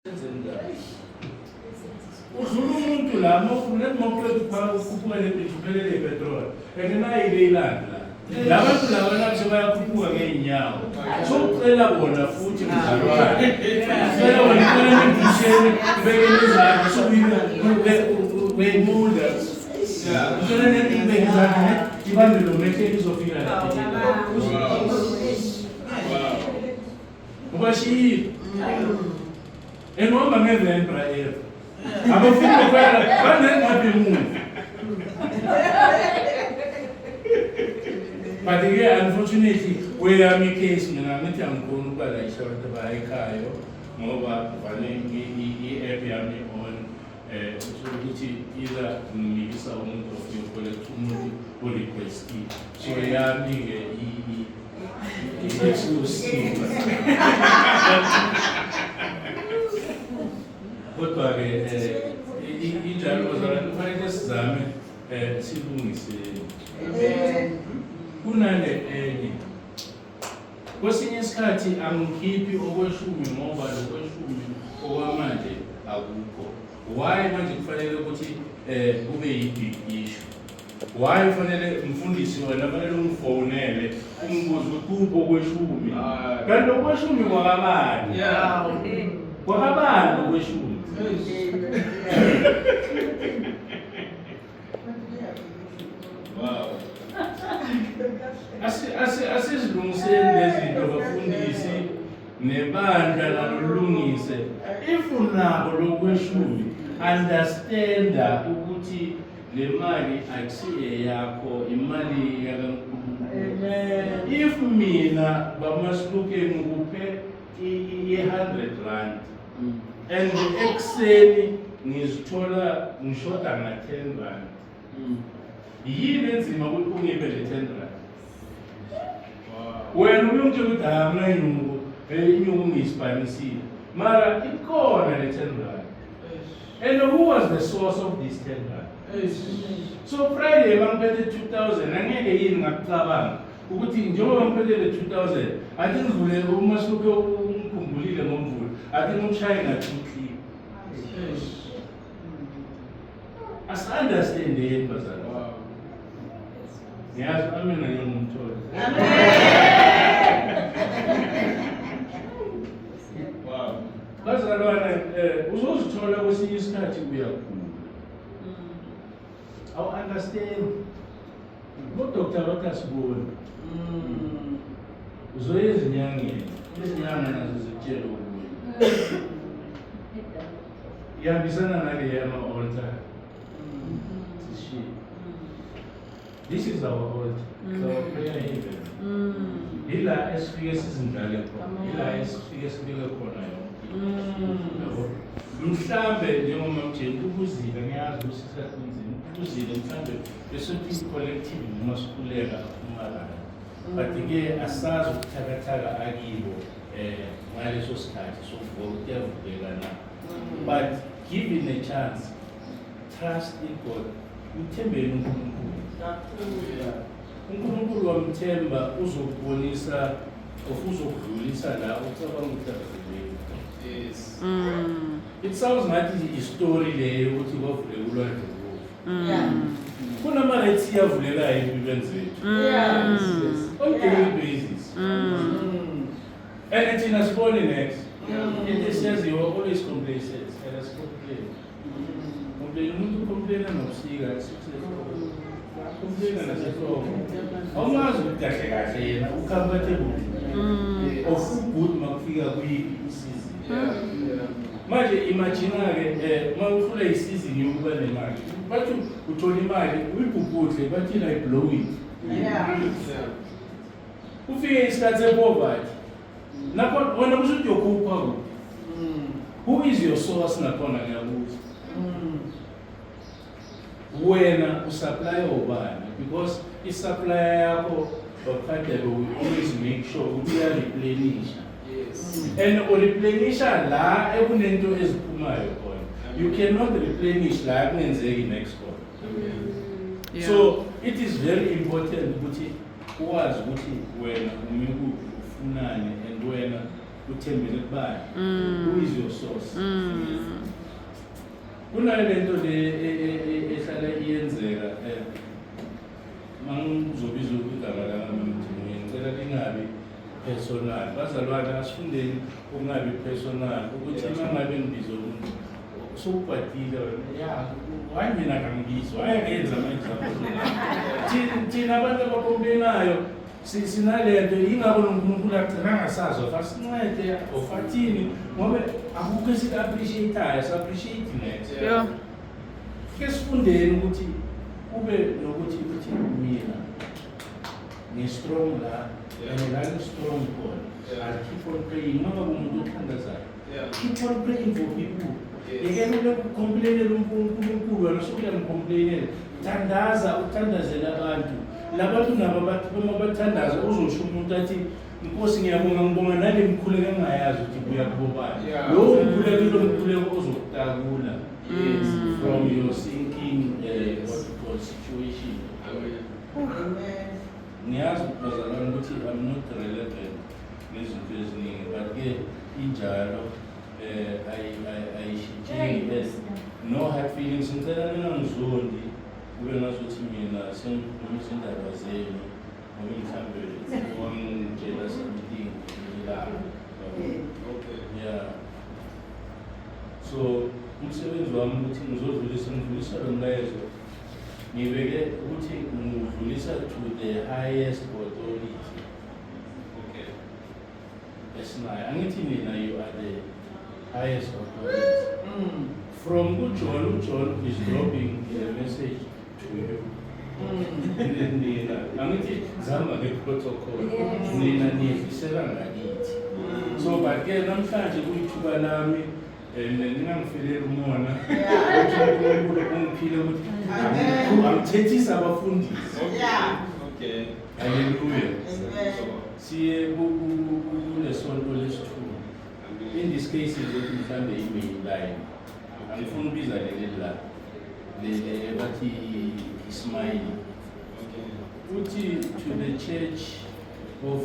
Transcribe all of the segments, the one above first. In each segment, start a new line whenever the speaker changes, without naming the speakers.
Udlula umuntu la ukukhuphuka nephelele petrol nayo ileyilanda la bantu laba nathi bayakhuphuka ngeenyawo sokucela bona futhi mzalwane cela wena nidisheni ubeke izandla sokuyibuda ngicela nebeke izandla ibambe lo metheni izofika la ubashiyile enoma ngevembra ero abafika kwela banengabe umuntu but again unfortunately weyami case mina ngithi angikhona ukubalayisha abantu abayikhaya ngoba vane i-app yami on ukuthi ila ngimikisa umuntu ofuna ukolekta umuntu o-request so yami-ke i-exclusive kodwa-ke injalo bazalwane kufanele sizame silungiseni kunale enye kwesinye isikhathi angikhiphi okweshumi ngoba lokweshumi okwamanje akukho why manje kufanele ukuthi kube yi-big issue why kufanele mfundisi wena kufanele ungifonele ungibuze ukuthi kuphi okweshumi kanti okweshumi kwakabani kwakabani okweshumi wow asizilungiseni lezinto bafundisi nebandla nalolungise if unabo lokweshumi understanda ukuthi le mali akusiye yakho imali yakaNkulunkulu if mina bamasilukeni ngikuphe i-100 rand and ekuseni ngizithola ngishoda nga-10 rand yini enzima ukuthi ungiphe le 10 rand wena uyongitshela ukuthi mna inyuku ngiyisipanisile mara ikhona le 10 rand and who was the source of this 10 rand so Friday bangiphethe 2000 angeke yini ngakucabanga ukuthi njengoba ngiphethe le 2000 athi ngivule umasuke ungikhumbulile ngomvulo athi ngimshaye ngathikli as-understandeni bazalwane ngiyazi amina ngiyomthola wow bazalwane uzozithola kwesinye isikhathi uyakhula awu-understand bodoktar bakasiboni uzoya ezinyangeni izinyanga nazo zikutshela ukuyo ihambisana nale yama-altar this is our altar, our prayer haven. Ila esifike sizindlale khona, ila esifike sibeke khona yonke. Mhlambe njengoba mtshela ukuzila ngiyazi ukuthi sisakunzima ukuzila mhlambe besothi collective noma sikhuleka umalana. But ke asazi ukuthakathaka akibo ngaleso sikhathi sokuvuka kuyavuleka na. But given a chance, trust in God, uthembele uNkulunkulu. uNkulunkulu wamthemba uzokubonisa uzokudlulisa la ucabanga ukuthi yes it sounds like a story leyo ukuthi kwavule ulwandle kunama-rights iyavulekayo empilweni zethu on daily basis and thina sibone next into siyaziwa always complacent and asicomplain umuntu ucomplaina nobusika kumplena nasehloko awumazi ukuthi kahle kahle yena ucomfortable of good makufika kuyiphi isizini manje imagine-ke uma ufuna isizini yokuba nemali bathi uthola imali uyibhubhudle bathi like blow it ufike isikhathi sepoverty nakho wena kusho ukuthi yokhupha kuphi who is your source nakhona ngiyabuza wena usupply ubani because isupplier yakho bakade will always make sure ukuthi uyareplenish and ureplenish la ekunento eziphumayo khona you cannot replenish la kunenzeki next one so it is very important ukuthi uwazi ukuthi wena ufunani and wena uthembele kubani, who is your source. Kunale nto le ehlala iyenzeka mangizobiza igama lami ngicela lingabi personal. Bazalwane asifundeni ukungabi personal ukuthi mangabe ngibiza umuntu sowubhadile ya why mina kangibizi why akenza ama-example thina abantu abakompleyinayo sinalento ingako noNkulunkulu agcina angasazi of asincede of athini ngoba akukho esika-appreciate-ayo si-appreciate net ke sifundeni ukuthi ube nokuthi uthi mina ngi-strong la and la ngi-strong khona I'll keep on praying noma kumuntu othandazayo keep on praying for people yekena ukukomplainela uNkulunkulu wena sokuyamkomplainela thandaza uthandazela abantu labantu nabo bathi uma bathandaza uzosho umuntu athi Nkosi ngiyabonga ngibonga nale mkhuleko engayazi ukuthi kuya kubobani lowo mkhuleko mkhuleko ozokutakula from your sinking what you call situation. Amen. Ngiyazi bazalwane ukuthi I'm not relevant nezinto eziningi but ke injalo ayishintshile no hard feelings ngicela ningangizondi kube ngazuthi mina sengizindaba zenu ngoba mhlambe wangitshela something la. Yeah, so umsebenzi wami ukuthi ngizodlulisa lo mlayezo ngibeke ukuthi ngidlulisa to the highest authority. Okay, esinayo angithi mina you are the highest authority. From John is dropping a message to you. Nina angithi zama ngeprotocol nina niyefisela ngakithi. So but ke namhlanje kuyithuba lami ningangifeleli umona ungiphile ukuthi angithethisa abafundisi. Okay, hallelujah. Siye kulesonto lesithuba. In this case ukuthi mhlambe ibe-line angifuna ubiza leli la le bathi Ismail uthi to the church of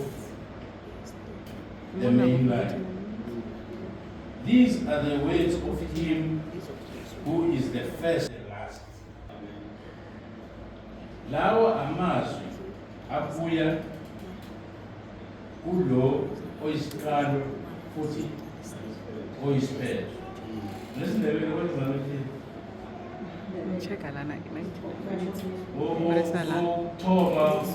the mainland, these are the words of him who is the first and last. Lawa amazwi abuya kulo oyisiqalo futhi oyisiphetho. Nesindebele kwenzani ukuthi
check lana ke
Thoma